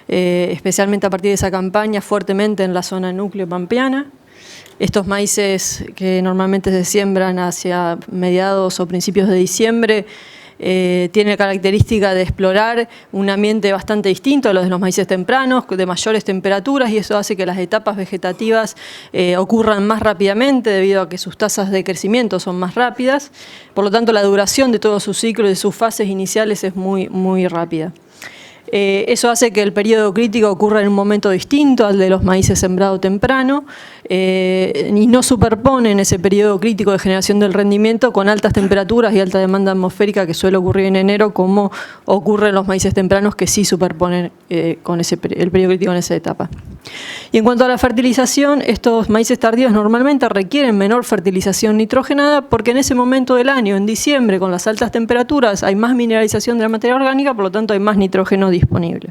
especialmente a partir de esa campaña, fuertemente en la zona núcleo pampeana. Estos maíces que normalmente se siembran hacia mediados o principios de diciembre tienen la característica de explorar un ambiente bastante distinto a los de los maíces tempranos, de mayores temperaturas, y eso hace que las etapas vegetativas ocurran más rápidamente debido a que sus tasas de crecimiento son más rápidas. Por lo tanto, la duración de todo su ciclo y de sus fases iniciales es muy rápida. Eso hace que el periodo crítico ocurra en un momento distinto al de los maíces sembrados temprano y no superponen ese periodo crítico de generación del rendimiento con altas temperaturas y alta demanda atmosférica que suele ocurrir en enero, como ocurre en los maíces tempranos, que sí superponen con el periodo crítico en esa etapa. Y en cuanto a la fertilización, estos maíces tardíos normalmente requieren menor fertilización nitrogenada porque en ese momento del año, en diciembre, con las altas temperaturas, hay más mineralización de la materia orgánica, por lo tanto hay más nitrógeno disponible.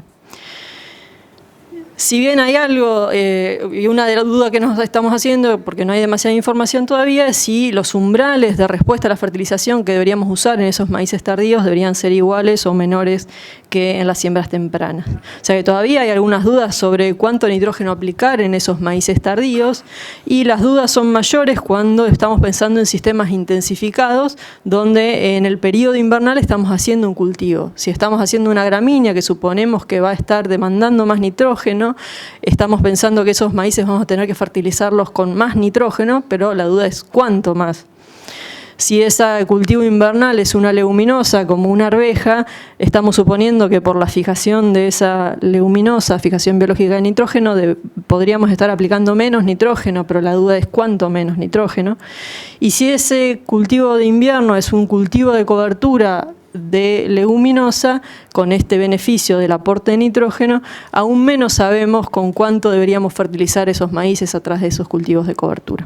Si bien hay algo, y una de las dudas que nos estamos haciendo, porque no hay demasiada información todavía, es si los umbrales de respuesta a la fertilización que deberíamos usar en esos maíces tardíos deberían ser iguales o menores que en las siembras tempranas. O sea que todavía hay algunas dudas sobre cuánto nitrógeno aplicar en esos maíces tardíos, y las dudas son mayores cuando estamos pensando en sistemas intensificados, donde en el periodo invernal estamos haciendo un cultivo. Si estamos haciendo una gramínea que suponemos que va a estar demandando más nitrógeno, estamos pensando que esos maíces vamos a tener que fertilizarlos con más nitrógeno, pero la duda es cuánto más. Si ese cultivo invernal es una leguminosa como una arveja, estamos suponiendo que por la fijación de esa leguminosa, fijación biológica de nitrógeno, podríamos estar aplicando menos nitrógeno, pero la duda es cuánto menos nitrógeno. Y si ese cultivo de invierno es un cultivo de cobertura de leguminosa, con este beneficio del aporte de nitrógeno, aún menos sabemos con cuánto deberíamos fertilizar esos maíces atrás de esos cultivos de cobertura.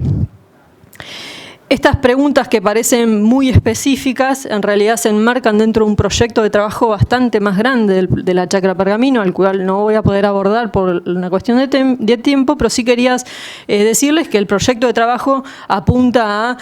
Estas preguntas, que parecen muy específicas, en realidad se enmarcan dentro de un proyecto de trabajo bastante más grande de la chacra Pergamino, al cual no voy a poder abordar por una cuestión de tiempo, pero sí quería decirles que el proyecto de trabajo apunta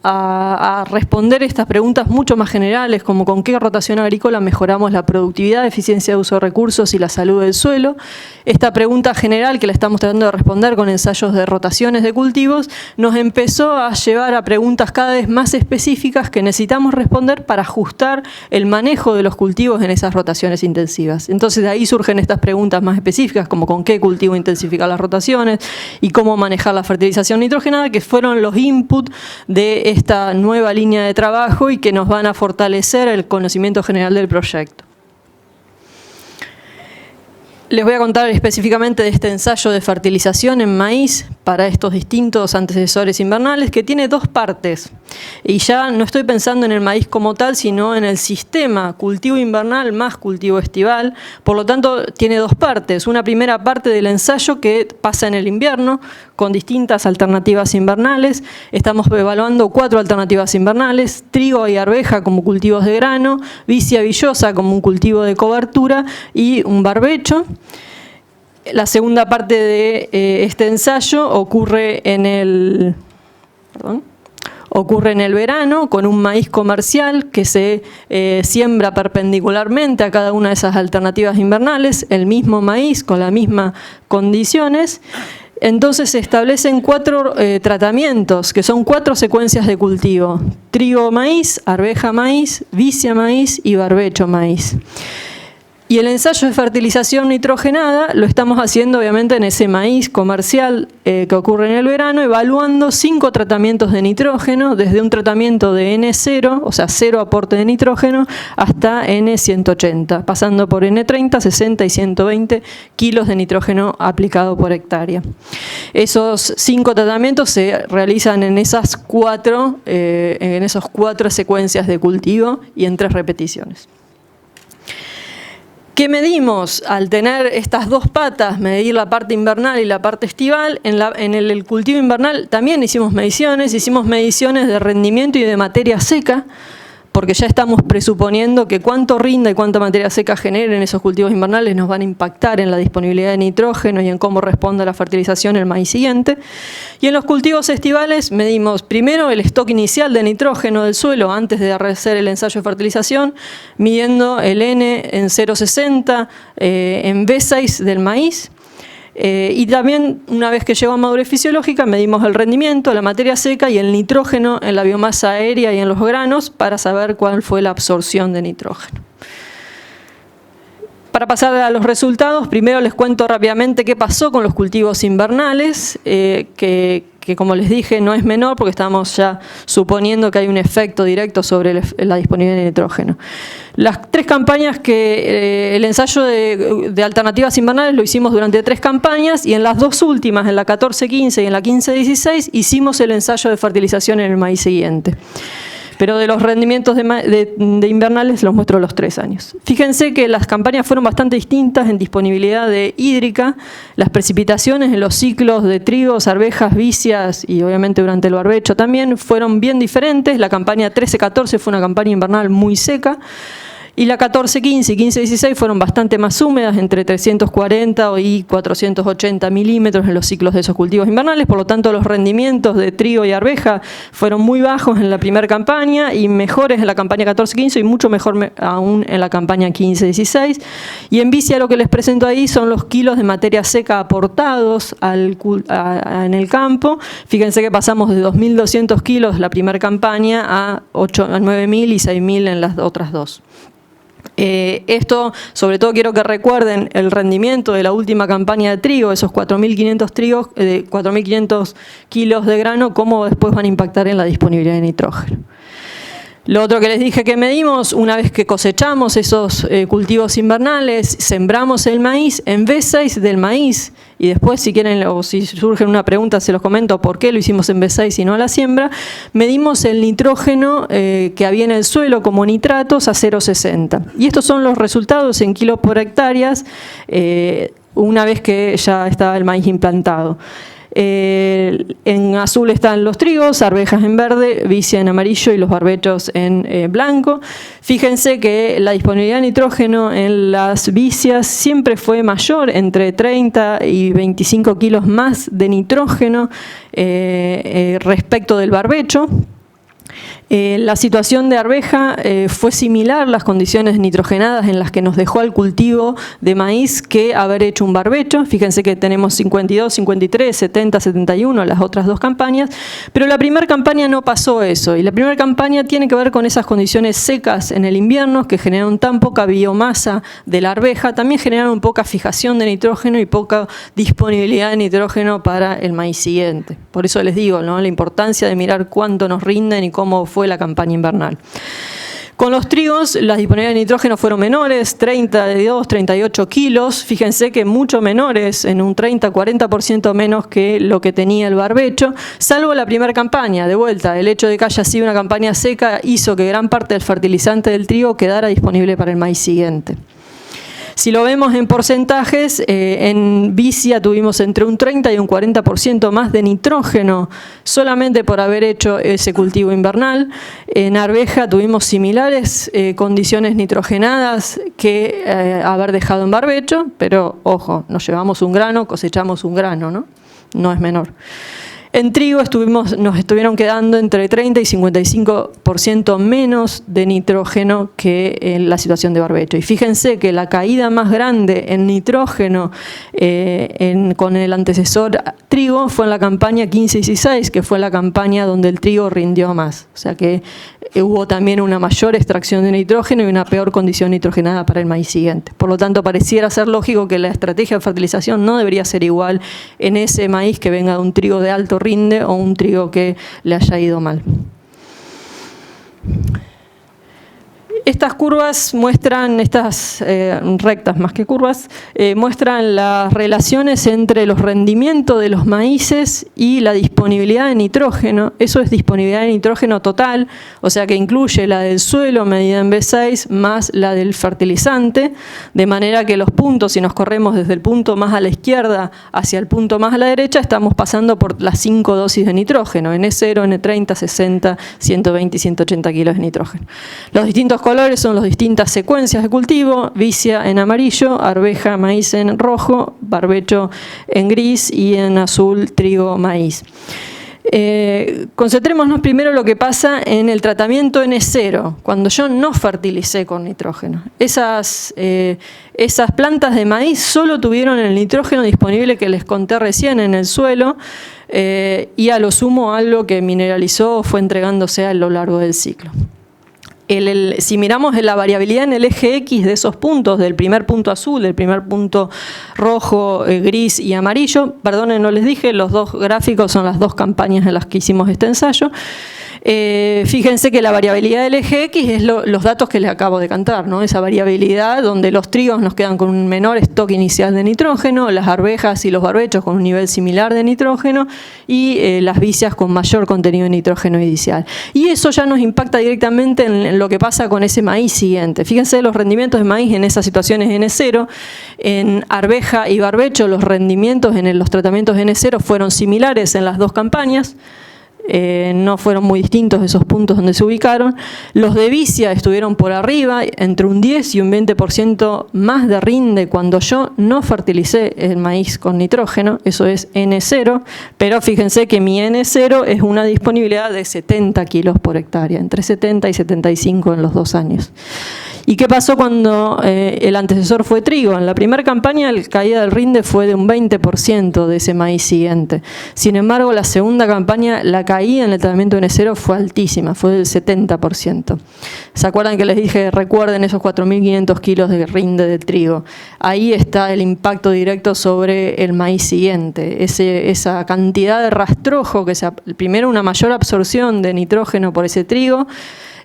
a responder estas preguntas mucho más generales, como con qué rotación agrícola mejoramos la productividad, eficiencia de uso de recursos y la salud del suelo. Esta pregunta general, que la estamos tratando de responder con ensayos de rotaciones de cultivos, nos empezó a llevar a preguntas cada vez más específicas que necesitamos responder para ajustar el manejo de los cultivos en esas rotaciones intensivas. Entonces de ahí surgen estas preguntas más específicas, como con qué cultivo intensificar las rotaciones y cómo manejar la fertilización nitrogenada, que fueron los inputs de esta nueva línea de trabajo y que nos van a fortalecer el conocimiento general del proyecto. Les voy a contar específicamente de este ensayo de fertilización en maíz para estos distintos antecesores invernales, que tiene dos partes. Y ya no estoy pensando en el maíz como tal, sino en el sistema cultivo invernal más cultivo estival. Por lo tanto, tiene dos partes. Una primera parte del ensayo que pasa en el invierno, con distintas alternativas invernales. Estamos evaluando 4 alternativas invernales: trigo y arveja como cultivos de grano, vicia villosa como un cultivo de cobertura y un barbecho. La segunda parte de este ensayo ocurre en el verano, con un maíz comercial que se siembra perpendicularmente a cada una de esas alternativas invernales, el mismo maíz con las mismas condiciones. Entonces se establecen 4 tratamientos, que son 4 secuencias de cultivo: trigo maíz, arveja maíz, vicia maíz y barbecho maíz. Y el ensayo de fertilización nitrogenada lo estamos haciendo obviamente en ese maíz comercial que ocurre en el verano, evaluando 5 tratamientos de nitrógeno, desde un tratamiento de N0, o sea, 0 aporte de nitrógeno, hasta N180, pasando por N30, 60 y 120 kilos de nitrógeno aplicado por hectárea. Esos 5 tratamientos se realizan en esas 4 secuencias de cultivo y en 3 repeticiones. ¿Qué medimos? Al tener estas dos patas, medir la parte invernal y la parte estival, en el cultivo invernal también hicimos mediciones de rendimiento y de materia seca, porque ya estamos presuponiendo que cuánto rinda y cuánta materia seca generen esos cultivos invernales nos van a impactar en la disponibilidad de nitrógeno y en cómo responde a la fertilización el maíz siguiente. Y en los cultivos estivales medimos primero el stock inicial de nitrógeno del suelo antes de hacer el ensayo de fertilización, midiendo el N en 0,60 en B6 del maíz. Y también, una vez que llegó a madurez fisiológica, medimos el rendimiento, la materia seca y el nitrógeno en la biomasa aérea y en los granos para saber cuál fue la absorción de nitrógeno. Para pasar a los resultados, primero les cuento rápidamente qué pasó con los cultivos invernales, que como les dije no es menor porque estamos ya suponiendo que hay un efecto directo sobre la disponibilidad de nitrógeno. Las 3 campañas el ensayo de alternativas invernales lo hicimos durante 3 campañas y en las 2 últimas, en la 14-15 y en la 15-16, hicimos el ensayo de fertilización en el maíz siguiente. Pero de los rendimientos de invernales los muestro los 3 años. Fíjense que las campañas fueron bastante distintas en disponibilidad de hídrica. Las precipitaciones en los ciclos de trigos, arvejas, vicias y obviamente durante el barbecho también fueron bien diferentes. La campaña 13-14 fue una campaña invernal muy seca. Y la 14-15 y 15-16 fueron bastante más húmedas, entre 340 y 480 milímetros en los ciclos de esos cultivos invernales. Por lo tanto, los rendimientos de trigo y arveja fueron muy bajos en la primera campaña y mejores en la campaña 14-15 y mucho mejor aún en la campaña 15-16. Y en vicia lo que les presento ahí son los kilos de materia seca aportados en el campo. Fíjense que pasamos de 2.200 kilos la primera campaña a 9.000 y 6.000 en las otras 2. Esto, sobre todo quiero que recuerden el rendimiento de la última campaña de trigo, esos 4.500 kilos de grano, cómo después van a impactar en la disponibilidad de nitrógeno. Lo otro que les dije que medimos, una vez que cosechamos esos cultivos invernales, sembramos el maíz en B6 del maíz, y después si quieren o si surge una pregunta se los comento por qué lo hicimos en B6 y no a la siembra, medimos el nitrógeno que había en el suelo como nitratos a 0,60. Y estos son los resultados en kilos por hectáreas una vez que ya estaba el maíz implantado. En azul están los trigos, arvejas en verde, vicia en amarillo y los barbechos en blanco. Fíjense que la disponibilidad de nitrógeno en las vicias siempre fue mayor, entre 30 y 25 kilos más de nitrógeno respecto del barbecho. La situación de arveja fue similar, las condiciones nitrogenadas en las que nos dejó el cultivo de maíz que haber hecho un barbecho. Fíjense que tenemos 52, 53, 70, 71 las otras 2 campañas, pero la primera campaña no pasó eso, y la primera campaña tiene que ver con esas condiciones secas en el invierno que generaron tan poca biomasa de la arveja, también generaron poca fijación de nitrógeno y poca disponibilidad de nitrógeno para el maíz siguiente. Por eso les digo, ¿no?, la importancia de mirar cuánto nos rinden y cómo fue la campaña invernal. Con los trigos, las disponibilidades de nitrógeno fueron menores, 32, 38 kilos. Fíjense que mucho menores, en un 30-40% menos que lo que tenía el barbecho, salvo la primera campaña. De vuelta, el hecho de que haya sido una campaña seca hizo que gran parte del fertilizante del trigo quedara disponible para el maíz siguiente. Si lo vemos en porcentajes, en vicia tuvimos entre un 30 y un 40% más de nitrógeno solamente por haber hecho ese cultivo invernal. En arveja tuvimos similares condiciones nitrogenadas que haber dejado en barbecho, pero ojo, nos llevamos un grano, cosechamos un grano, ¿no? No es menor. En trigo nos estuvieron quedando entre 30 y 55% menos de nitrógeno que en la situación de barbecho. Y fíjense que la caída más grande en nitrógeno con el antecesor trigo fue en la campaña 15-16, que fue la campaña donde el trigo rindió más. O sea que hubo también una mayor extracción de nitrógeno y una peor condición nitrogenada para el maíz siguiente. Por lo tanto, pareciera ser lógico que la estrategia de fertilización no debería ser igual en ese maíz que venga de un trigo de alto rinde o un trigo que le haya ido mal. Estas curvas muestran, estas rectas más que curvas, muestran las relaciones entre los rendimientos de los maíces y disponibilidad de nitrógeno. Eso es disponibilidad de nitrógeno total, o sea que incluye la del suelo medida en B6 más la del fertilizante, de manera que los puntos, si nos corremos desde el punto más a la izquierda hacia el punto más a la derecha, estamos pasando por las 5 dosis de nitrógeno, N0, N30, 60, 120 y 180 kilos de nitrógeno. Los distintos colores son las distintas secuencias de cultivo: vicia en amarillo, arveja, maíz en rojo, barbecho en gris y en azul trigo, maíz. Concentrémonos primero en lo que pasa en el tratamiento N0, cuando yo no fertilicé con nitrógeno. Esas plantas de maíz solo tuvieron el nitrógeno disponible que les conté recién en el suelo y a lo sumo algo que mineralizó o fue entregándose a lo largo del ciclo. Si miramos la variabilidad en el eje X de esos puntos, del primer punto azul, del primer punto rojo, gris y amarillo, perdonen, no les dije, los dos gráficos son las dos campañas en las que hicimos este ensayo. Fíjense que la variabilidad del eje X es los datos que les acabo de cantar, ¿no? Esa variabilidad donde los trigos nos quedan con un menor stock inicial de nitrógeno, las arvejas y los barbechos con un nivel similar de nitrógeno y las vicias con mayor contenido de nitrógeno inicial. Y eso ya nos impacta directamente en lo que pasa con ese maíz siguiente. Fíjense los rendimientos de maíz en esas situaciones N0. En arveja y barbecho los rendimientos en los tratamientos N0 fueron similares en las dos campañas. No fueron muy distintos esos puntos donde se ubicaron. Los de vicia estuvieron por arriba, entre un 10 y un 20% más de rinde cuando yo no fertilicé el maíz con nitrógeno, eso es N0, pero fíjense que mi N0 es una disponibilidad de 70 kilos por hectárea, entre 70 y 75 en los 2 años. ¿Y qué pasó cuando el antecesor fue trigo? En la primera campaña la caída del rinde fue de un 20% de ese maíz siguiente. Sin embargo, la segunda campaña la caída en el tratamiento N0 fue altísima, fue del 70%. ¿Se acuerdan que les dije, recuerden esos 4.500 kilos de rinde del trigo? Ahí está el impacto directo sobre el maíz siguiente. Esa cantidad de rastrojo, primero una mayor absorción de nitrógeno por ese trigo,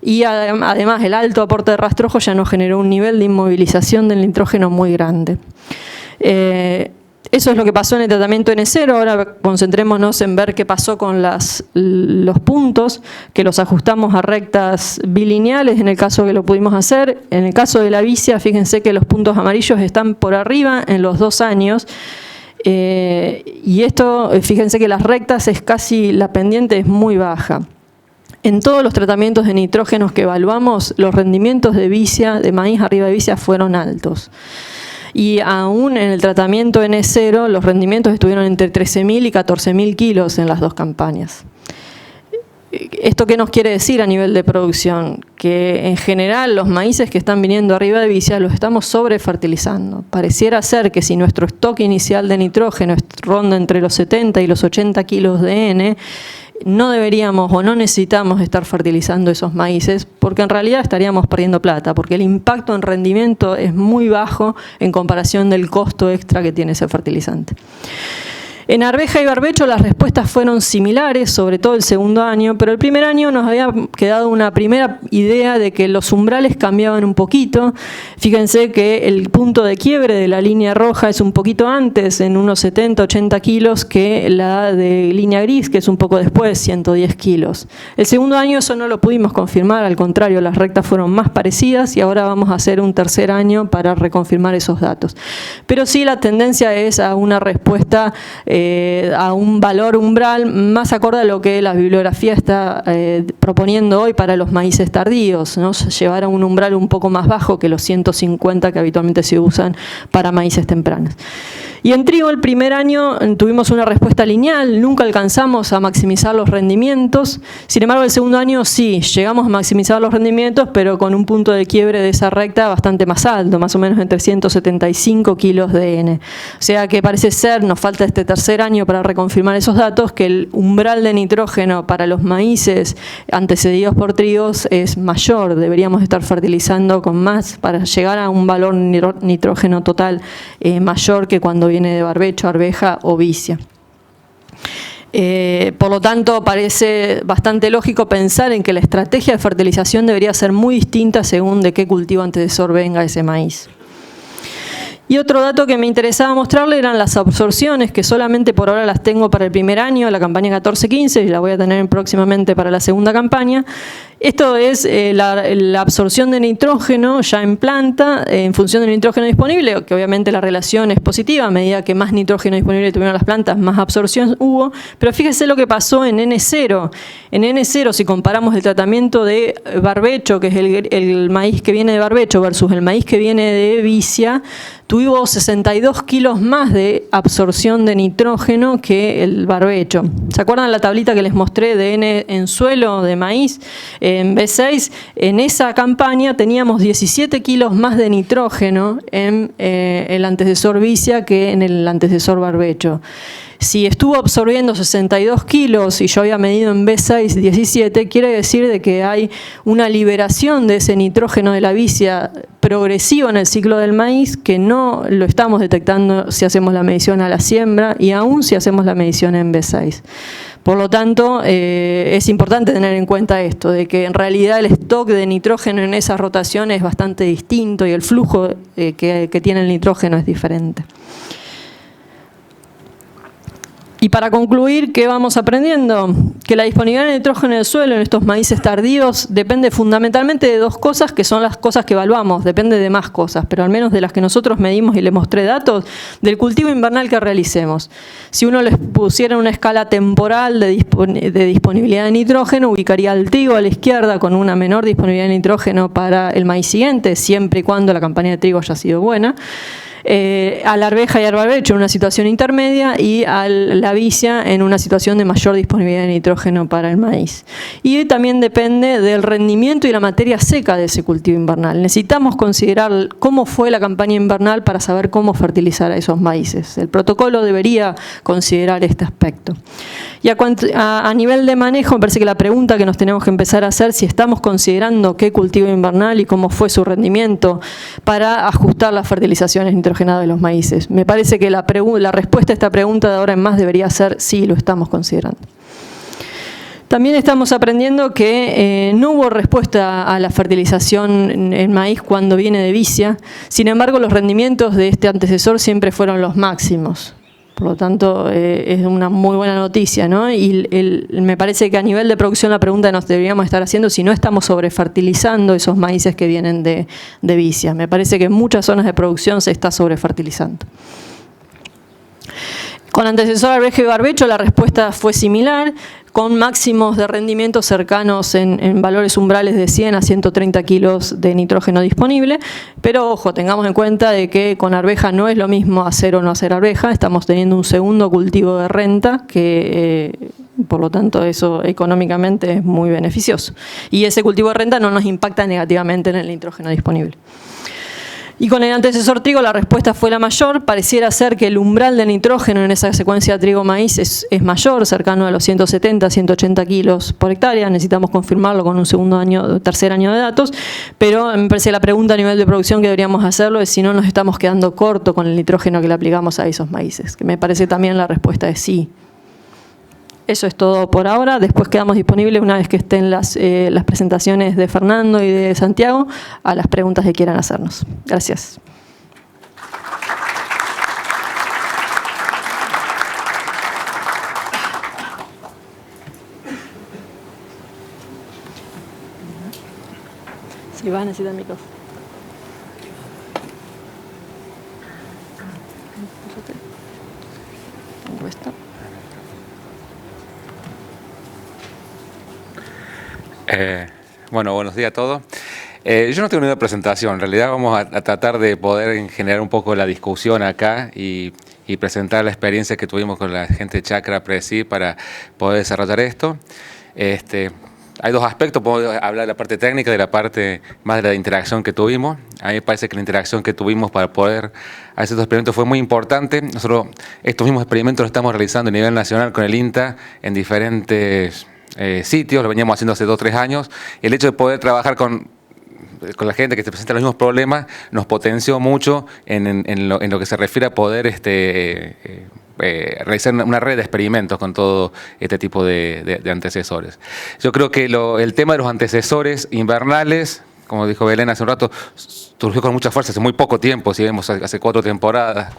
y además el alto aporte de rastrojo ya nos generó un nivel de inmovilización del nitrógeno muy grande. Eso es lo que pasó en el tratamiento N0. Ahora concentrémonos en ver qué pasó con los puntos, que los ajustamos a rectas bilineales en el caso que lo pudimos hacer. En el caso de la vicia, fíjense que los puntos amarillos están por arriba en los 2 años. Y esto, fíjense que las rectas la pendiente es muy baja. En todos los tratamientos de nitrógenos que evaluamos, los rendimientos de vicia, de maíz arriba de vicia, fueron altos. Y aún en el tratamiento N0, los rendimientos estuvieron entre 13.000 y 14.000 kilos en las dos campañas. ¿Esto qué nos quiere decir a nivel de producción? Que en general los maíces que están viniendo arriba de vicia los estamos sobrefertilizando. Pareciera ser que si nuestro stock inicial de nitrógeno ronda entre los 70 y los 80 kilos de N, no deberíamos o no necesitamos estar fertilizando esos maíces, porque en realidad estaríamos perdiendo plata, porque el impacto en rendimiento es muy bajo en comparación del costo extra que tiene ese fertilizante. En arveja y barbecho las respuestas fueron similares, sobre todo el segundo año, pero el primer año nos había quedado una primera idea de que los umbrales cambiaban un poquito. Fíjense que el punto de quiebre de la línea roja es un poquito antes, en unos 70, 80 kilos, que la de línea gris, que es un poco después, 110 kilos. El segundo año eso no lo pudimos confirmar, al contrario, las rectas fueron más parecidas y ahora vamos a hacer un tercer año para reconfirmar esos datos. Pero sí la tendencia es a una respuesta a un valor umbral más acorde a lo que la bibliografía está proponiendo hoy para los maíces tardíos, ¿no? Llevar a un umbral un poco más bajo que los 150 que habitualmente se usan para maíces tempranos. Y en trigo el primer año tuvimos una respuesta lineal, nunca alcanzamos a maximizar los rendimientos. Sin embargo, el segundo año sí, llegamos a maximizar los rendimientos, pero con un punto de quiebre de esa recta bastante más alto, más o menos entre 175 kilos de N. O sea que parece ser, nos falta este tercer año para reconfirmar esos datos, que el umbral de nitrógeno para los maíces antecedidos por trigos es mayor. Deberíamos estar fertilizando con más para llegar a un valor nitrógeno total mayor que cuando viene de barbecho, arveja o vicia. Por lo tanto, parece bastante lógico pensar en que la estrategia de fertilización debería ser muy distinta según de qué cultivo antecesor venga ese maíz. Y otro dato que me interesaba mostrarle eran las absorciones, que solamente por ahora las tengo para el primer año, la campaña 14-15, y la voy a tener próximamente para la segunda campaña. Esto es la absorción de nitrógeno ya en planta, en función del nitrógeno disponible, que obviamente la relación es positiva, a medida que más nitrógeno disponible tuvieron las plantas, más absorción hubo, pero fíjese lo que pasó en N0. En N0, si comparamos el tratamiento de barbecho, que es el maíz que viene de barbecho, versus el maíz que viene de vicia, tuvimos 62 kilos más de absorción de nitrógeno que el barbecho. ¿Se acuerdan la tablita que les mostré de N en suelo de maíz? En B6, en esa campaña teníamos 17 kilos más de nitrógeno en el antecesor vicia que en el antecesor barbecho. Si estuvo absorbiendo 62 kilos y yo había medido en B6 17, quiere decir de que hay una liberación de ese nitrógeno de la vicia progresiva en el ciclo del maíz que no lo estamos detectando si hacemos la medición a la siembra y aún si hacemos la medición en B6. Por lo tanto, es importante tener en cuenta esto, de que en realidad el stock de nitrógeno en esa rotación es bastante distinto y el flujo que tiene el nitrógeno es diferente. Y para concluir, ¿qué vamos aprendiendo? Que la disponibilidad de nitrógeno en el suelo en estos maíces tardíos depende fundamentalmente de dos cosas, que son las cosas que evaluamos, depende de más cosas, pero al menos de las que nosotros medimos y les mostré datos, del cultivo invernal que realicemos. Si uno les pusiera una escala temporal de disponibilidad de nitrógeno, ubicaría al trigo a la izquierda con una menor disponibilidad de nitrógeno para el maíz siguiente, siempre y cuando la campaña de trigo haya sido buena. A la arveja y al barbecho en una situación intermedia y a la vicia en una situación de mayor disponibilidad de nitrógeno para el maíz. Y también depende del rendimiento y la materia seca de ese cultivo invernal. Necesitamos considerar cómo fue la campaña invernal para saber cómo fertilizar a esos maíces. El protocolo debería considerar este aspecto. Y a nivel de manejo, me parece que la pregunta que nos tenemos que empezar a hacer, si estamos considerando qué cultivo invernal y cómo fue su rendimiento para ajustar las fertilizaciones nitrogenadas de los maíces. Me parece que la respuesta a esta pregunta de ahora en más debería ser sí, lo estamos considerando. También estamos aprendiendo que no hubo respuesta a la fertilización en maíz cuando viene de vicia. Sin embargo, los rendimientos de este antecesor siempre fueron los máximos. Por lo tanto, es una muy buena noticia, ¿no? Y me parece que a nivel de producción la pregunta que nos deberíamos estar haciendo si no estamos sobrefertilizando esos maíces que vienen de vicia. Me parece que en muchas zonas de producción se está sobrefertilizando. Con antecesor arveja y barbecho la respuesta fue similar, con máximos de rendimiento cercanos en valores umbrales de 100 a 130 kilos de nitrógeno disponible, pero ojo, tengamos en cuenta de que con arveja no es lo mismo hacer o no hacer arveja, estamos teniendo un segundo cultivo de renta que por lo tanto eso económicamente es muy beneficioso. Y ese cultivo de renta no nos impacta negativamente en el nitrógeno disponible. Y con el antecesor trigo la respuesta fue la mayor. Pareciera ser que el umbral de nitrógeno en esa secuencia trigo-maíz es mayor, cercano a los 170, 180 kilos por hectárea. Necesitamos confirmarlo con un tercer año de datos. Pero me parece que la pregunta a nivel de producción que deberíamos hacerlo es si no nos estamos quedando corto con el nitrógeno que le aplicamos a esos maíces. Que me parece también la respuesta es sí. Eso es todo por ahora. Después quedamos disponibles, una vez que estén las presentaciones de Fernando y de Santiago, a las preguntas que quieran hacernos. Gracias. Si va a necesitar micrófono. ¿Cómo está? Bueno, buenos días a todos. Yo no tengo ninguna presentación, en realidad vamos a tratar de poder generar un poco la discusión acá y presentar la experiencia que tuvimos con la gente de Chacra Presi para poder desarrollar esto. Hay dos aspectos, podemos hablar de la parte técnica y de la parte más de la interacción que tuvimos. A mí me parece que la interacción que tuvimos para poder hacer estos experimentos fue muy importante. Nosotros estos mismos experimentos los estamos realizando a nivel nacional con el INTA en diferentes sitios, lo veníamos haciendo hace 2 o 3 años. El hecho de poder trabajar con la gente que se presenta los mismos problemas nos potenció mucho en lo que se refiere a poder realizar una red de experimentos con todo este tipo de antecesores. Yo creo que el tema de los antecesores invernales, como dijo Belén hace un rato, surgió con mucha fuerza hace muy poco tiempo, si vemos hace cuatro temporadas,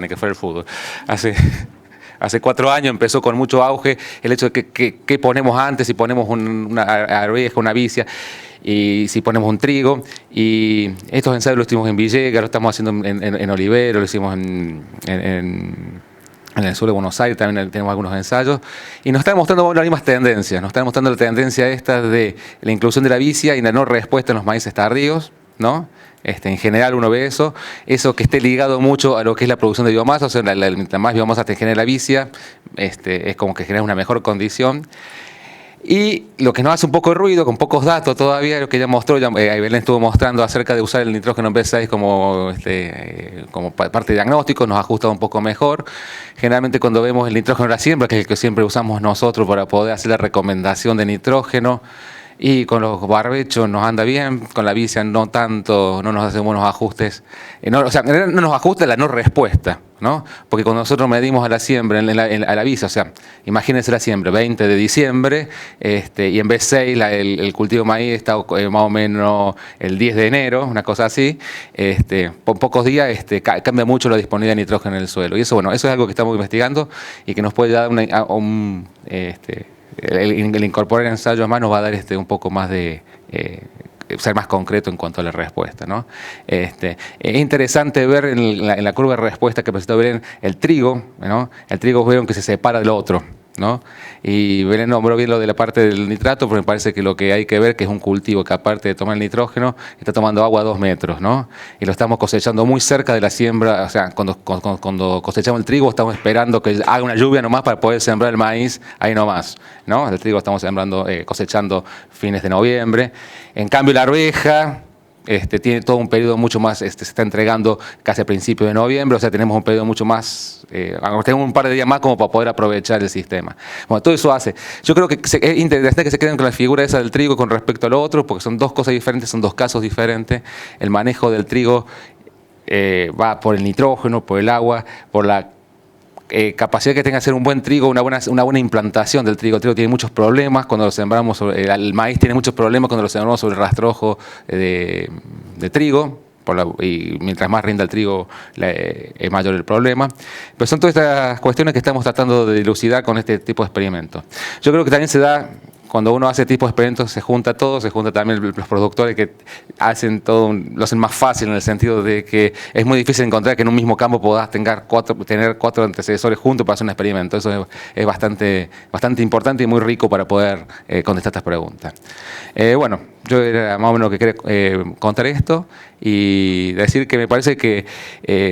ni que fuera el fútbol, hace 4 años empezó con mucho auge el hecho de que ponemos antes, si ponemos una arveja, una vicia, y si ponemos un trigo. Y estos ensayos los hicimos en Villegas, lo estamos haciendo en Olivero, lo hicimos en el sur de Buenos Aires, también tenemos algunos ensayos. Y nos están mostrando las mismas tendencias. Nos están mostrando la tendencia esta de la inclusión de la vicia y la no respuesta en los maíces tardíos, ¿no? En general uno ve eso que esté ligado mucho a lo que es la producción de biomasa, o sea, la más biomasa te genera la vicia, es como que genera una mejor condición. Y lo que nos hace un poco de ruido, con pocos datos todavía, lo que ella mostró, Belén estuvo mostrando acerca de usar el nitrógeno en B6 como parte de diagnóstico, nos ha ajustado un poco mejor. Generalmente cuando vemos el nitrógeno de la siembra, que es el que siempre usamos nosotros para poder hacer la recomendación de nitrógeno, y con los barbechos nos anda bien, con la vicia no tanto, no nos hacemos buenos ajustes, no nos ajusta la no respuesta, ¿no? Porque cuando nosotros medimos a la siembra, a la vicia, o sea, imagínense la siembra, 20 de diciembre, y en B6 el cultivo de maíz está más o menos el 10 de enero, una cosa así, por pocos días cambia mucho la disponibilidad de nitrógeno en el suelo. Y eso, bueno, eso es algo que estamos investigando y que nos puede dar el incorporar ensayos más nos va a dar un poco más de ser más concreto en cuanto a la respuesta, ¿no? Es interesante ver en la curva de respuesta que presentó Belén el trigo, ¿no? El trigo vieron que se separa del otro, ¿no? Y Belén nombró bien lo de la parte del nitrato, pero me parece que lo que hay que ver que es un cultivo que aparte de tomar el nitrógeno, está tomando agua a 2 metros, ¿no? Y lo estamos cosechando muy cerca de la siembra, o sea, cuando cosechamos el trigo estamos esperando que haga una lluvia nomás para poder sembrar el maíz ahí nomás, ¿no? El trigo estamos cosechando fines de noviembre. En cambio la arveja tiene todo un periodo mucho más, se está entregando casi a principios de noviembre, o sea, tenemos un periodo mucho más, tenemos un par de días más como para poder aprovechar el sistema. Bueno, todo eso hace. Yo creo que es interesante que se queden con la figura esa del trigo con respecto al otro, porque son dos cosas diferentes, son dos casos diferentes. El manejo del trigo va por el nitrógeno, por el agua, por la capacidad que tenga de hacer un buen trigo, una buena implantación del trigo. El trigo tiene muchos problemas cuando lo sembramos, el maíz tiene muchos problemas cuando lo sembramos sobre el rastrojo de trigo, y mientras más rinda el trigo es mayor el problema. Pero son todas estas cuestiones que estamos tratando de dilucidar con este tipo de experimentos. Yo creo que también se da, cuando uno hace tipo de experimentos, se junta todo, se junta también los productores que hacen todo, lo hacen más fácil en el sentido de que es muy difícil encontrar que en un mismo campo puedas tener 4 antecesores juntos para hacer un experimento. Eso es bastante importante y muy rico para poder contestar estas preguntas. Bueno, yo era más o menos lo que quería contar esto y decir que me parece que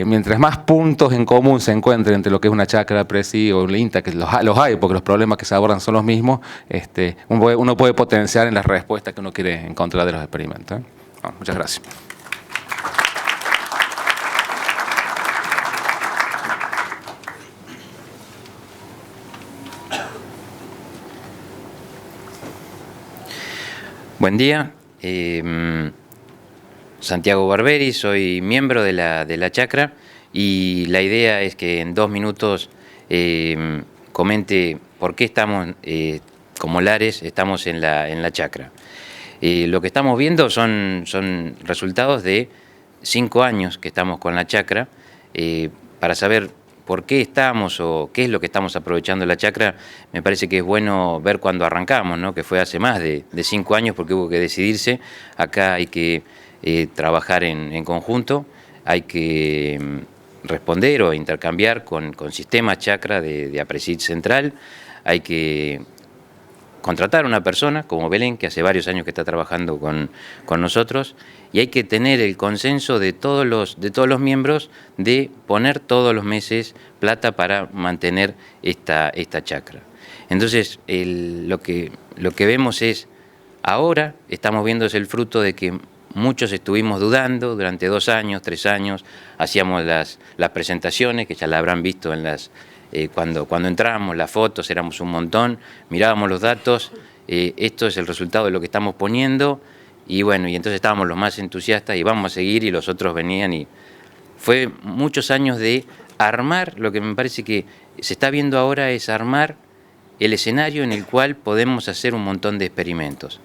mientras más puntos en común se encuentren entre lo que es una chacra, PRESI o un INTA, que los hay porque los problemas que se abordan son los mismos, uno puede potenciar en las respuestas que uno quiere encontrar de los experimentos. Bueno, muchas gracias. Buen día, Santiago Barberi, soy miembro de la chacra y la idea es que en 2 minutos comente por qué estamos como Lares, estamos en la chacra. Lo que estamos viendo son resultados de 5 años que estamos con la chacra. Para saber por qué estamos o qué es lo que estamos aprovechando la chacra, me parece que es bueno ver cuando arrancamos, ¿no? Que fue hace más de 5 años porque hubo que decidirse. Acá hay que trabajar en conjunto, hay que responder o intercambiar con sistemas chacra de APRESID central, hay que contratar a una persona como Belén, que hace varios años que está trabajando con nosotros, y hay que tener el consenso de todos los miembros de poner todos los meses plata para mantener esta chacra. Entonces, lo que vemos es, ahora estamos viendo es el fruto de que muchos estuvimos dudando durante 2 años, 3 años, hacíamos las presentaciones, que ya la habrán visto en cuando entramos, las fotos, éramos un montón, mirábamos los datos, esto es el resultado de lo que estamos poniendo, y bueno, y entonces estábamos los más entusiastas y vamos a seguir, y los otros venían, y fue muchos años de armar. Lo que me parece que se está viendo ahora es armar el escenario en el cual podemos hacer un montón de experimentos.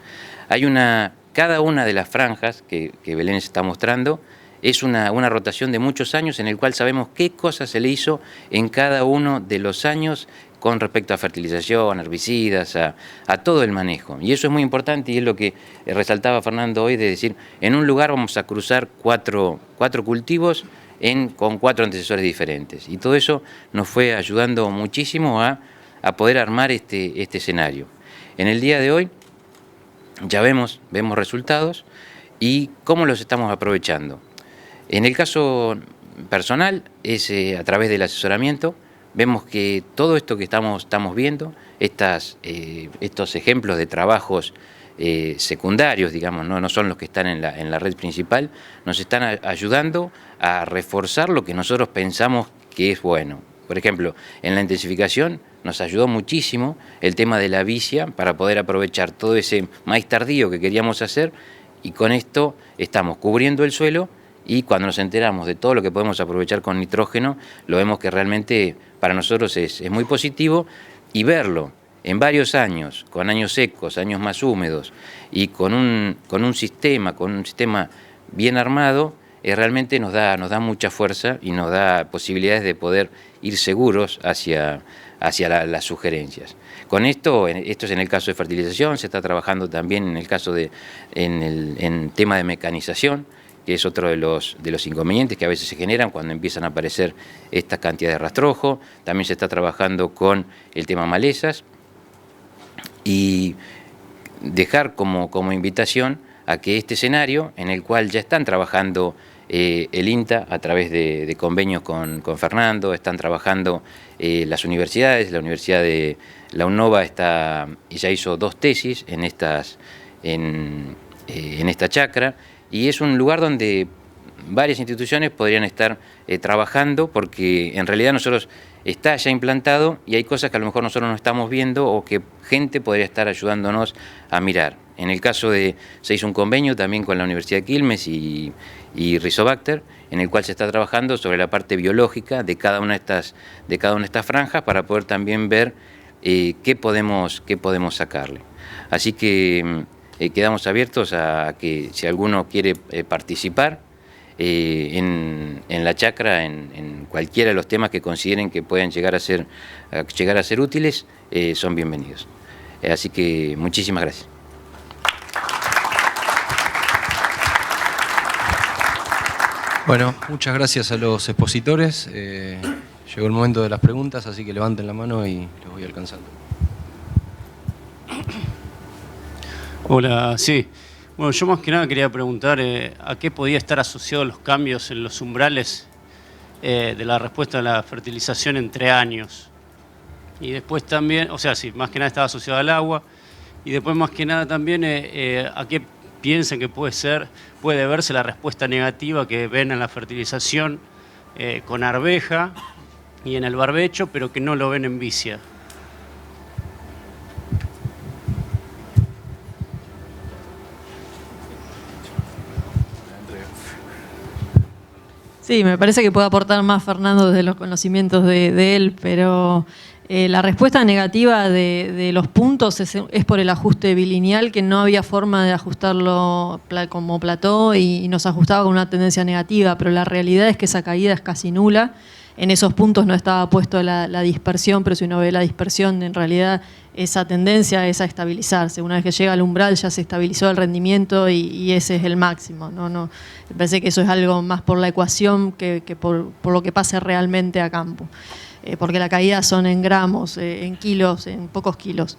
Hay una cada una de las franjas que Belén está mostrando es una rotación de muchos años en el cual sabemos qué cosa se le hizo en cada uno de los años con respecto a fertilización, herbicidas, a todo el manejo. Y eso es muy importante y es lo que resaltaba Fernando hoy, de decir, en un lugar vamos a cruzar cuatro cultivos con 4 antecesores diferentes. Y todo eso nos fue ayudando muchísimo a poder armar este escenario. En el día de hoy ya vemos resultados y cómo los estamos aprovechando. En el caso personal es a través del asesoramiento. Vemos que todo esto que estamos viendo, estos ejemplos de trabajos secundarios, digamos, no son los que están en la red principal, nos están ayudando a reforzar lo que nosotros pensamos que es bueno. Por ejemplo, en la intensificación nos ayudó muchísimo el tema de la vicia para poder aprovechar todo ese maíz tardío que queríamos hacer, y con esto estamos cubriendo el suelo. Y cuando nos enteramos de todo lo que podemos aprovechar con nitrógeno, lo vemos que realmente para nosotros es muy positivo, y verlo en varios años, con años secos, años más húmedos, y con un sistema bien armado, realmente nos da mucha fuerza y nos da posibilidades de poder ir seguros hacia las sugerencias. Con esto es en el caso de fertilización, se está trabajando también en el caso en tema de mecanización, que es otro de los inconvenientes que a veces se generan cuando empiezan a aparecer esta cantidad de rastrojo. También se está trabajando con el tema malezas, y dejar como invitación a que este escenario, en el cual ya están trabajando el INTA a través de convenios con Fernando, están trabajando las universidades, la Universidad de la UNOVA ya hizo 2 tesis en esta chacra, y es un lugar donde varias instituciones podrían estar trabajando, porque en realidad nosotros está ya implantado y hay cosas que a lo mejor nosotros no estamos viendo o que gente podría estar ayudándonos a mirar. En el caso se hizo un convenio también con la Universidad de Quilmes y Rizobacter, en el cual se está trabajando sobre la parte biológica de cada una de estas franjas, para poder también ver qué podemos sacarle. Así que quedamos abiertos a que si alguno quiere participar en la chacra, en cualquiera de los temas que consideren que puedan llegar a ser útiles, son bienvenidos. Así que muchísimas gracias. Bueno, muchas gracias a los expositores. Llegó el momento de las preguntas, así que levanten la mano y los voy alcanzando. Hola, sí. Bueno, yo más que nada quería preguntar a qué podía estar asociados los cambios en los umbrales de la respuesta a la fertilización entre años. Y después también, o sea, sí, más que nada estaba asociado al agua. Y después más que nada también a qué piensan que puede verse la respuesta negativa que ven en la fertilización con arveja y en el barbecho, pero que no lo ven en vicia. Sí, me parece que puede aportar más Fernando desde los conocimientos de él, pero la respuesta negativa de los puntos es por el ajuste bilineal, que no había forma de ajustarlo como plató y nos ajustaba con una tendencia negativa, pero la realidad es que esa caída es casi nula. En esos puntos no estaba puesto la dispersión, pero si uno ve la dispersión, en realidad esa tendencia es a estabilizarse. Una vez que llega al umbral ya se estabilizó el rendimiento y ese es el máximo. No, me parece que eso es algo más por la ecuación que por lo que pase realmente a campo. Porque la caída son en gramos, en kilos, en pocos kilos.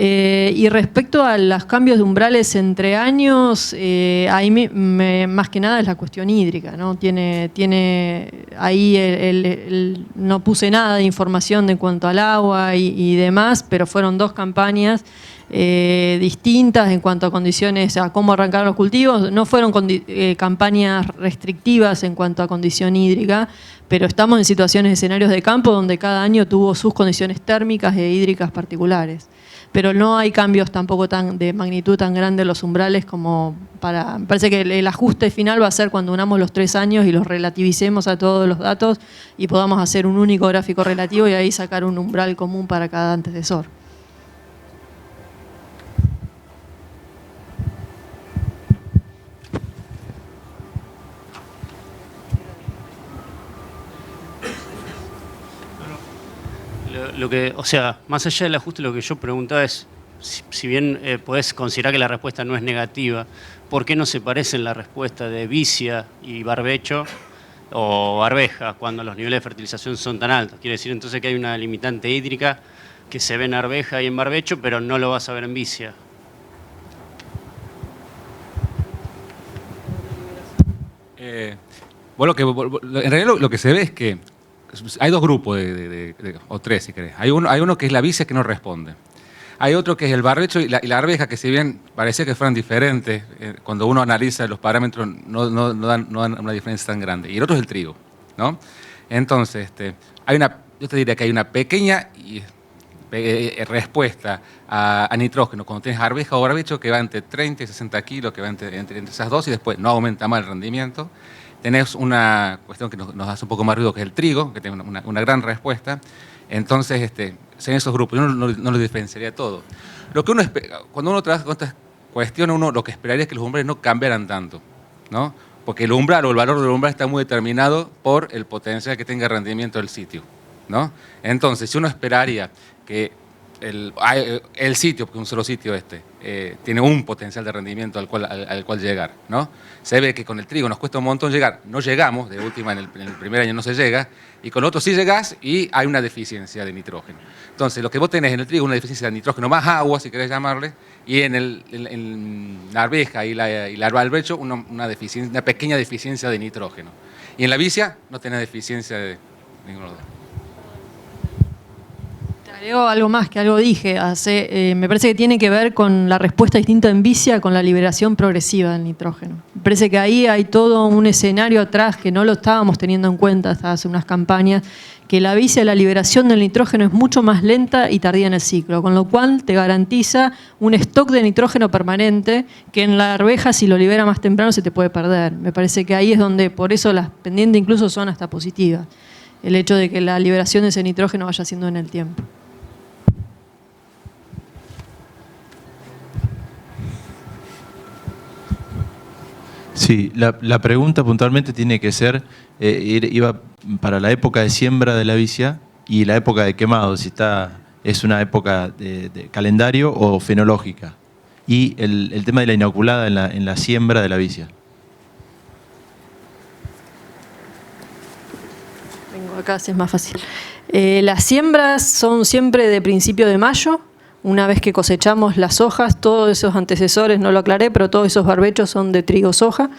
Y respecto a los cambios de umbrales entre años, ahí más que nada es la cuestión hídrica, ¿no? Tiene ahí no puse nada de información en cuanto al agua y demás, pero fueron 2 campañas distintas en cuanto a condiciones, a cómo arrancaron los cultivos. No fueron campañas restrictivas en cuanto a condición hídrica, pero estamos en situaciones, escenarios de campo donde cada año tuvo sus condiciones térmicas e hídricas particulares. Pero no hay cambios tampoco de magnitud tan grande en los umbrales como me parece que el ajuste final va a ser cuando unamos los 3 años y los relativicemos a todos los datos y podamos hacer un único gráfico relativo y ahí sacar un umbral común para cada antecesor. O sea, más allá del ajuste, lo que yo preguntaba es, si bien podés considerar que la respuesta no es negativa, ¿por qué no se parecen la respuesta de vicia y barbecho o arveja cuando los niveles de fertilización son tan altos? Quiere decir entonces que hay una limitante hídrica que se ve en arveja y en barbecho, pero no lo vas a ver en vicia. En realidad lo que se ve es que hay dos grupos, o tres si querés. Hay uno que es la vicia que no responde. Hay otro que es el barbecho y la arveja, que si bien parecía que fueran diferentes, cuando uno analiza los parámetros no dan una diferencia tan grande. Y el otro es el trigo, ¿no? Entonces, yo te diría que hay una pequeña respuesta a nitrógeno cuando tienes arveja o barbecho que va entre 30 y 60 kilos, que va entre esas dos, y después no aumenta más el rendimiento. Tenés una cuestión que nos hace un poco más ruido, que es el trigo, que tiene una gran respuesta. Entonces, en esos grupos, yo no lo diferenciaría todo. Lo que cuando uno trabaja con estas cuestiones, uno lo que esperaría es que los umbrales no cambiaran tanto, ¿no? Porque el umbral o el valor del umbral está muy determinado por el potencial que tenga rendimiento del sitio, ¿no? Entonces, si uno esperaría que el sitio, porque un solo sitio tiene un potencial de rendimiento al cual llegar, ¿no? Se ve que con el trigo nos cuesta un montón llegar, no llegamos, de última en el primer año no se llega, y con otro sí llegás y hay una deficiencia de nitrógeno. Entonces, lo que vos tenés en el trigo es una deficiencia de nitrógeno, más agua, si querés llamarle, y en la arveja y la barbecho una pequeña deficiencia de nitrógeno. Y en la vicia no tenés deficiencia de ninguno de los dos. Agrego algo más, que algo dije, me parece que tiene que ver con la respuesta distinta en vicia con la liberación progresiva del nitrógeno. Me parece que ahí hay todo un escenario atrás que no lo estábamos teniendo en cuenta hasta hace unas campañas, que la vicia, la liberación del nitrógeno es mucho más lenta y tardía en el ciclo, con lo cual te garantiza un stock de nitrógeno permanente que en la arveja, si lo libera más temprano, se te puede perder. Me parece que ahí es donde, por eso las pendientes incluso son hasta positivas, el hecho de que la liberación de ese nitrógeno vaya siendo en el tiempo. Sí, la pregunta puntualmente tiene que ser, iba para la época de siembra de la vicia y la época de quemado, si es una época de calendario o fenológica. Y el tema de la inoculada en la siembra de la vicia. Vengo acá, si es más fácil. Las siembras son siempre de principio de mayo. Una vez que cosechamos las hojas, todos esos antecesores, no lo aclaré, pero todos esos barbechos son de trigo-soja.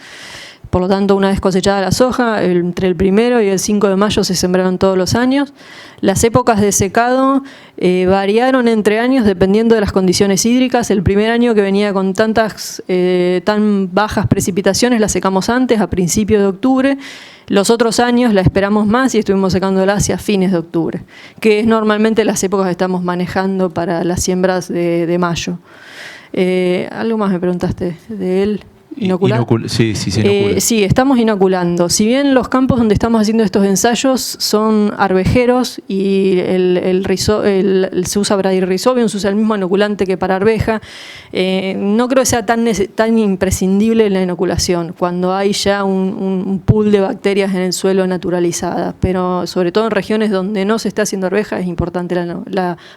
Por lo tanto, una vez cosechada la soja, entre el 1 y el 5 de mayo se sembraron todos los años. Las épocas de secado variaron entre años dependiendo de las condiciones hídricas. El primer año que venía con tan bajas precipitaciones la secamos antes, a principios de octubre. Los otros años la esperamos más y estuvimos secándola hacia fines de octubre, que es normalmente las épocas que estamos manejando para las siembras de mayo. ¿Algo más me preguntaste de él? ¿Inocular? Sí, se inocula. Sí, estamos inoculando. Si bien los campos donde estamos haciendo estos ensayos son arvejeros y se usa Bradyrhizobium, se usa el mismo inoculante que para arveja, no creo que sea tan imprescindible la inoculación cuando hay ya un pool de bacterias en el suelo naturalizadas, pero sobre todo en regiones donde no se está haciendo arveja es importante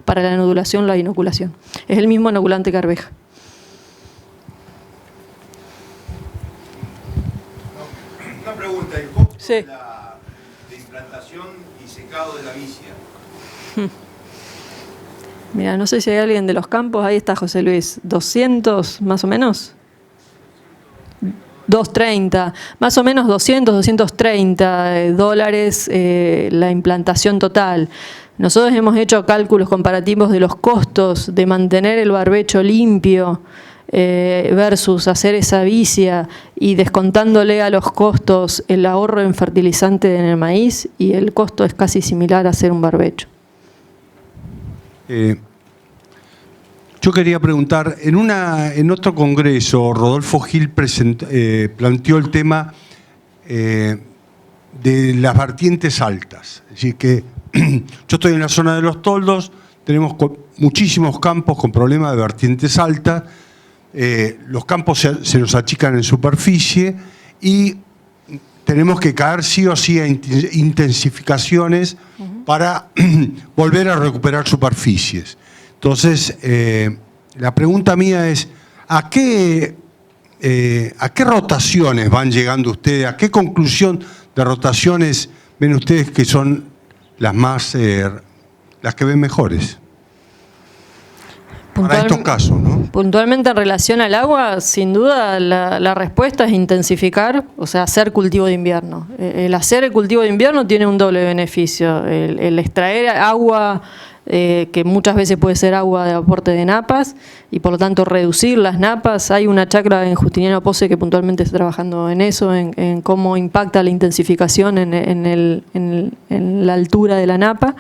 para la nodulación la inoculación. Es el mismo inoculante que arveja. Una pregunta, ¿el costo Sí. de implantación y secado de la vicia? Mira, no sé si hay alguien de los campos, ahí está José Luis, 200 más o menos, 230, más o menos 230 dólares la implantación total. Nosotros hemos hecho cálculos comparativos de los costos de mantener el barbecho limpio versus hacer esa vicia y descontándole a los costos el ahorro en fertilizante en el maíz, y el costo es casi similar a hacer un barbecho. Yo quería preguntar, en otro congreso, Rodolfo Gil planteó el tema de las vertientes altas. Es decir, que yo estoy en la zona de los toldos, tenemos muchísimos campos con problemas de vertientes altas. Los campos se nos achican en superficie y tenemos que caer sí o sí a intensificaciones para volver a recuperar superficies. Entonces, la pregunta mía es, ¿a qué rotaciones van llegando ustedes? ¿A qué conclusión de rotaciones ven ustedes que son las que ven mejores? Para estos casos, ¿no? Puntualmente en relación al agua, sin duda la respuesta es intensificar, o sea, hacer cultivo de invierno. El hacer el cultivo de invierno tiene un doble beneficio. El extraer agua, que muchas veces puede ser agua de aporte de napas, y por lo tanto reducir las napas. Hay una chacra en Justiniano Pose que puntualmente está trabajando en eso, en cómo impacta la intensificación en la altura de la napa.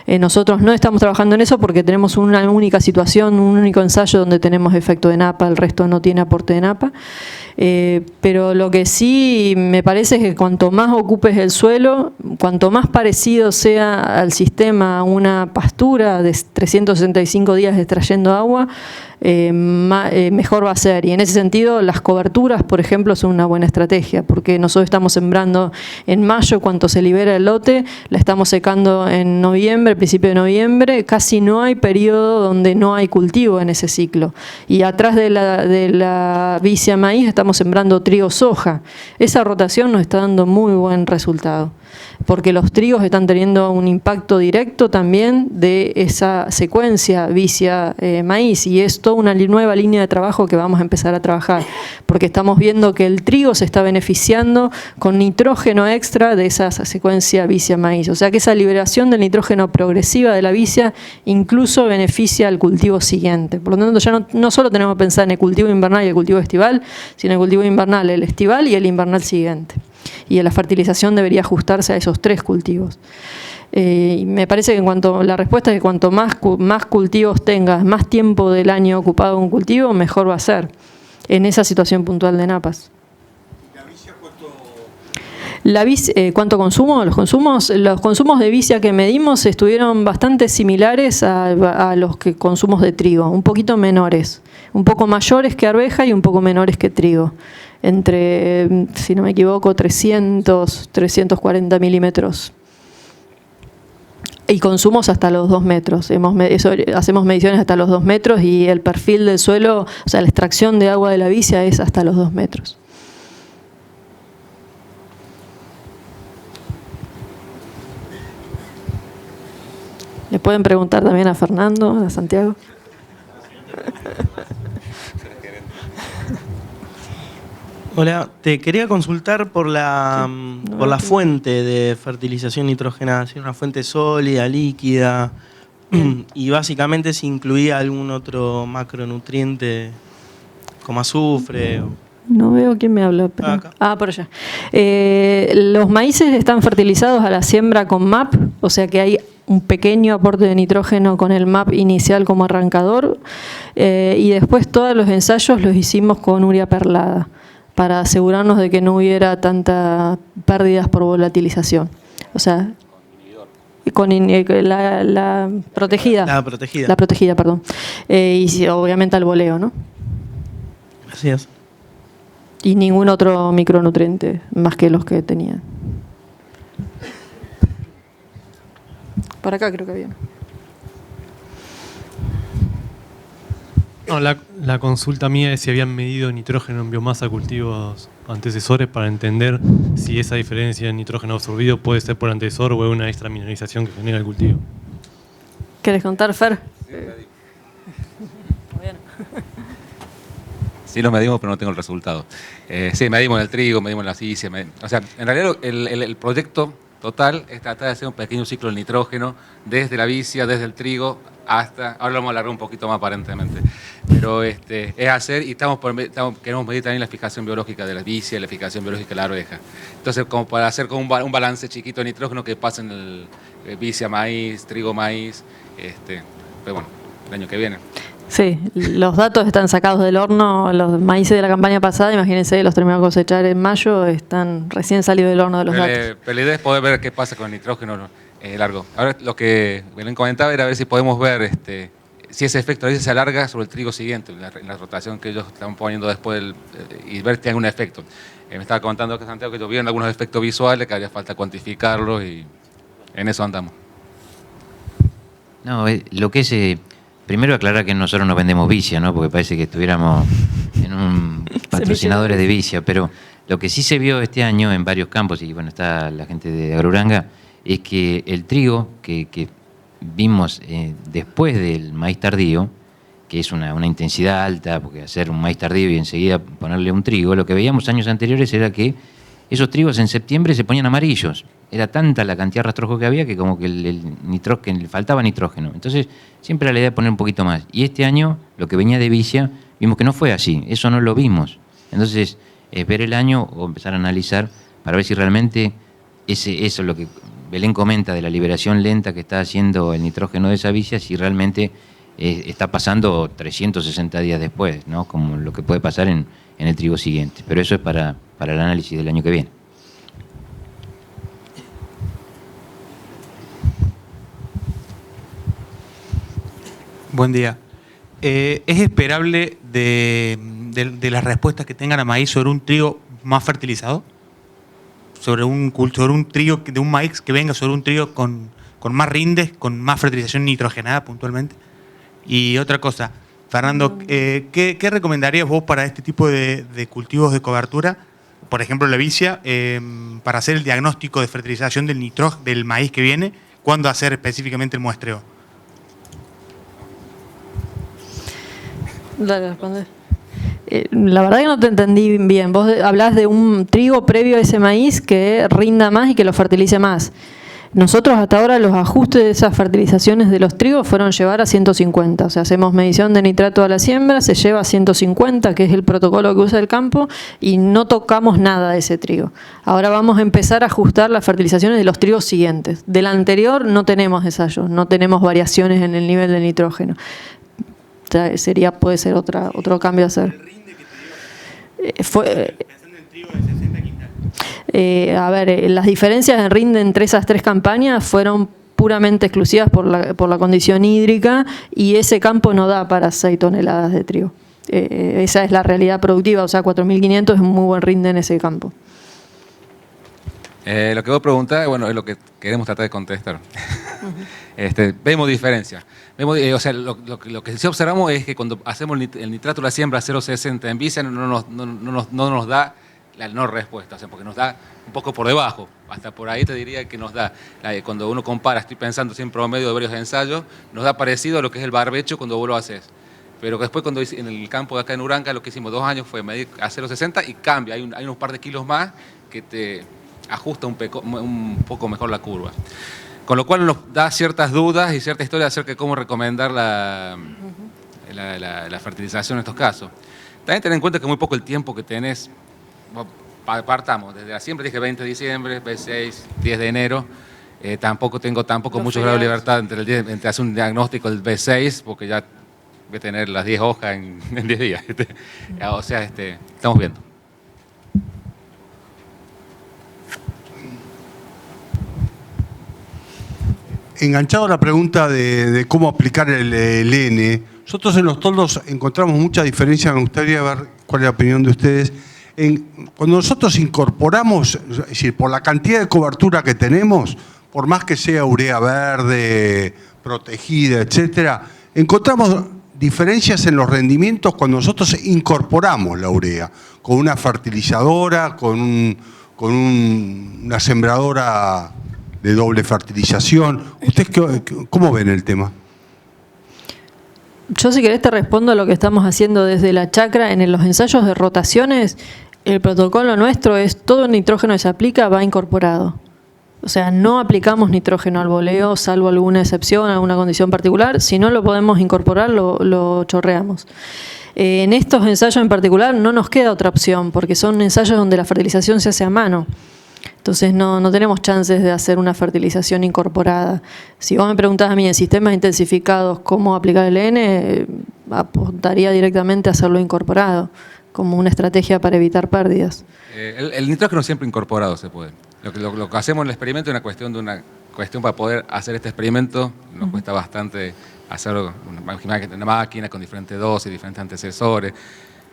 Nosotros no estamos trabajando en eso porque tenemos una única situación, un único ensayo donde tenemos efecto de napa, el resto no tiene aporte de napa. Pero lo que sí me parece es que cuanto más ocupes el suelo, cuanto más parecido sea al sistema una pastura de 365 días extrayendo agua, mejor va a ser. Y en ese sentido, las coberturas, por ejemplo, son una buena estrategia, porque nosotros estamos sembrando en mayo, cuando se libera el lote, la estamos secando en noviembre, principio de noviembre. Casi no hay periodo donde no hay cultivo en ese ciclo. Y atrás de la vicia maíz estamos sembrando trigo soja. Esa rotación nos está dando muy buen resultado, porque los trigos están teniendo un impacto directo también de esa secuencia vicia maíz, y es toda una nueva línea de trabajo que vamos a empezar a trabajar, porque estamos viendo que el trigo se está beneficiando con nitrógeno extra de esa secuencia vicia maíz, o sea que esa liberación del nitrógeno progresiva de la vicia incluso beneficia al cultivo siguiente. Por lo tanto, ya no solo tenemos que pensar en el cultivo invernal y el cultivo estival, sino en el cultivo invernal, el estival y el invernal siguiente. Y la fertilización debería ajustarse a esos tres cultivos. Y me parece que la respuesta es que cuanto más cultivos tengas, más tiempo del año ocupado en un cultivo, mejor va a ser en esa situación puntual de napas. ¿La vicia cuánto consumo? Los consumos de vicia que medimos estuvieron bastante similares a los consumos de trigo, un poquito menores, un poco mayores que arveja y un poco menores que trigo. Entre, si no me equivoco, 340 milímetros. Y consumos hasta los 2 metros. Hacemos mediciones hasta los 2 metros y el perfil del suelo, o sea, la extracción de agua de la vicia es hasta los 2 metros. Le pueden preguntar también a Fernando, a Santiago. Hola, te quería consultar por la fuente de fertilización nitrogenada, si era una fuente sólida, líquida, y básicamente si incluía algún otro macronutriente como azufre. No veo quién me habla. Pero... por allá. Los maíces están fertilizados a la siembra con MAP, o sea que hay un pequeño aporte de nitrógeno con el MAP inicial como arrancador, y después todos los ensayos los hicimos con urea perlada, para asegurarnos de que no hubiera tantas pérdidas por volatilización. O sea, con la protegida. La protegida, perdón. Y obviamente al boleo, ¿no? Gracias. Y ningún otro micronutriente más que los que tenían. Por acá creo que viene. No, la consulta mía es si habían medido nitrógeno en biomasa a cultivos antecesores para entender si esa diferencia en nitrógeno absorbido puede ser por antecesor o una extra mineralización que genera el cultivo. ¿Querés contar, Fer? Sí, lo medimos, pero no tengo el resultado. Sí, medimos el trigo, medimos la vicia. O sea, en realidad el proyecto total es tratar de hacer un pequeño ciclo del nitrógeno desde la vicia, desde el trigo, hasta, ahora lo vamos a alargar un poquito más aparentemente, pero es hacer, y queremos medir también la fijación biológica de la vicia y la fijación biológica de la arveja. Entonces, como para hacer como un balance chiquito de nitrógeno que pasa en el vicia maíz, trigo maíz, pero bueno, el año que viene. Sí, los datos están sacados del horno, los maíces de la campaña pasada, imagínense, los terminamos de cosechar en mayo, están recién salidos del horno de los datos. Pero la idea es poder ver qué pasa con el nitrógeno largo. Ahora lo que Belén comentaba era ver si podemos ver si ese efecto a veces se alarga sobre el trigo siguiente, en la rotación que ellos están poniendo después y ver si tiene algún efecto. Me estaba contando que Santiago que ellos vieron algunos efectos visuales que haría falta cuantificarlos y en eso andamos. No, lo que es... primero aclarar que nosotros no vendemos Vicia, ¿no? Porque parece que estuviéramos en un patrocinadores de Vicia, pero lo que sí se vio este año en varios campos, y bueno, está la gente de Agruranga, es que el trigo que vimos después del maíz tardío, que es una intensidad alta, porque hacer un maíz tardío y enseguida ponerle un trigo, lo que veíamos años anteriores era que esos trigos en septiembre se ponían amarillos. Era tanta la cantidad de rastrojo que había que como que le faltaba nitrógeno. Entonces, siempre era la idea de poner un poquito más. Y este año, lo que venía de Vicia, vimos que no fue así. Eso no lo vimos. Entonces, ver el año o empezar a analizar para ver si realmente eso es lo que Belén comenta de la liberación lenta que está haciendo el nitrógeno de esa Vicia, si realmente está pasando 360 días después, ¿no? Como lo que puede pasar en el trigo siguiente. Pero eso es para el análisis del año que viene. Buen día. ¿Es esperable de las respuestas que tengan a maíz sobre un trigo más fertilizado? Sobre un trigo de un maíz que venga sobre un trigo con más rindes, con más fertilización nitrogenada puntualmente. Y otra cosa, Fernando, ¿qué recomendarías vos para este tipo de cultivos de cobertura? Por ejemplo, la Vicia, para hacer el diagnóstico de fertilización del maíz que viene, ¿cuándo hacer específicamente el muestreo? Dale, responde. La verdad que no te entendí bien. Vos hablás de un trigo previo a ese maíz que rinda más y que lo fertilice más. Nosotros hasta ahora los ajustes de esas fertilizaciones de los trigos fueron llevar a 150. O sea, hacemos medición de nitrato a la siembra, se lleva a 150, que es el protocolo que usa el campo, y no tocamos nada de ese trigo. Ahora vamos a empezar a ajustar las fertilizaciones de los trigos siguientes. Del anterior no tenemos ensayos, no tenemos variaciones en el nivel de nitrógeno. O sea, puede ser otro cambio a hacer. Las diferencias en rinde entre esas tres campañas fueron puramente exclusivas por la condición hídrica, y ese campo no da para 6 toneladas de trigo. Esa es la realidad productiva, o sea, 4.500 es un muy buen rinde en ese campo. Lo que vos preguntás, bueno, es lo que queremos tratar de contestar. Vemos diferencias. O sea, lo que sí observamos es que cuando hacemos el nitrato de la siembra a 0,60 en Vicia no nos da la no respuesta, o sea, porque nos da un poco por debajo, hasta por ahí te diría que nos da, cuando uno compara, estoy pensando siempre en promedio de varios ensayos, nos da parecido a lo que es el barbecho cuando vos lo haces. Pero después cuando en el campo de acá en Uranga lo que hicimos 2 años fue medir a 0,60 y cambia, hay unos par de kilos más que te ajusta un poco mejor la curva. Con lo cual nos da ciertas dudas y cierta historia acerca de cómo recomendar la fertilización en estos casos. También ten en cuenta que muy poco el tiempo que tenés. Partamos, desde la siembra dije 20 de diciembre, 26, 10 de enero. Tampoco tengo mucho grado de libertad entre hacer un diagnóstico del B6, porque ya voy a tener las 10 hojas en 10 días. O sea, estamos viendo. Enganchado a la pregunta de cómo aplicar el N, nosotros en los toldos encontramos mucha diferencia. Me gustaría ver cuál es la opinión de ustedes. Cuando nosotros incorporamos, es decir, por la cantidad de cobertura que tenemos, por más que sea urea verde, protegida, etcétera, encontramos diferencias en los rendimientos cuando nosotros incorporamos la urea, con una fertilizadora, con una sembradora de doble fertilización. ¿Ustedes cómo ven el tema? Yo, si querés, te respondo a lo que estamos haciendo desde la chacra. En los ensayos de rotaciones, el protocolo nuestro es todo el nitrógeno que se aplica va incorporado. O sea, no aplicamos nitrógeno al voleo, salvo alguna excepción, alguna condición particular. Si no lo podemos incorporar, lo chorreamos. En estos ensayos en particular no nos queda otra opción, porque son ensayos donde la fertilización se hace a mano. Entonces no tenemos chances de hacer una fertilización incorporada. Si vos me preguntás a mí en sistemas intensificados cómo aplicar el N, apuntaría directamente a hacerlo incorporado, como una estrategia para evitar pérdidas. El nitrógeno siempre incorporado se puede. Lo que hacemos en el experimento es una cuestión para poder hacer este experimento, nos cuesta bastante hacerlo, una máquina con diferentes dosis, diferentes antecesores.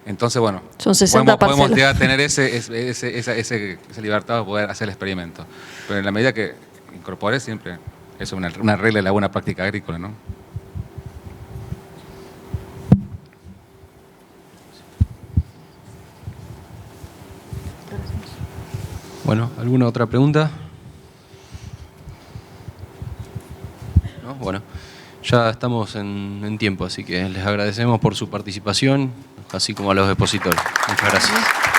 Entonces, bueno, son 60 podemos parcelas. llegar a tener esa libertad de poder hacer el experimento. Pero en la medida que incorpore siempre, eso es una regla de la buena práctica agrícola, ¿no? Bueno, ¿alguna otra pregunta? ¿No? Bueno, ya estamos en tiempo, así que les agradecemos por su participación, así como a los expositores. Muchas gracias.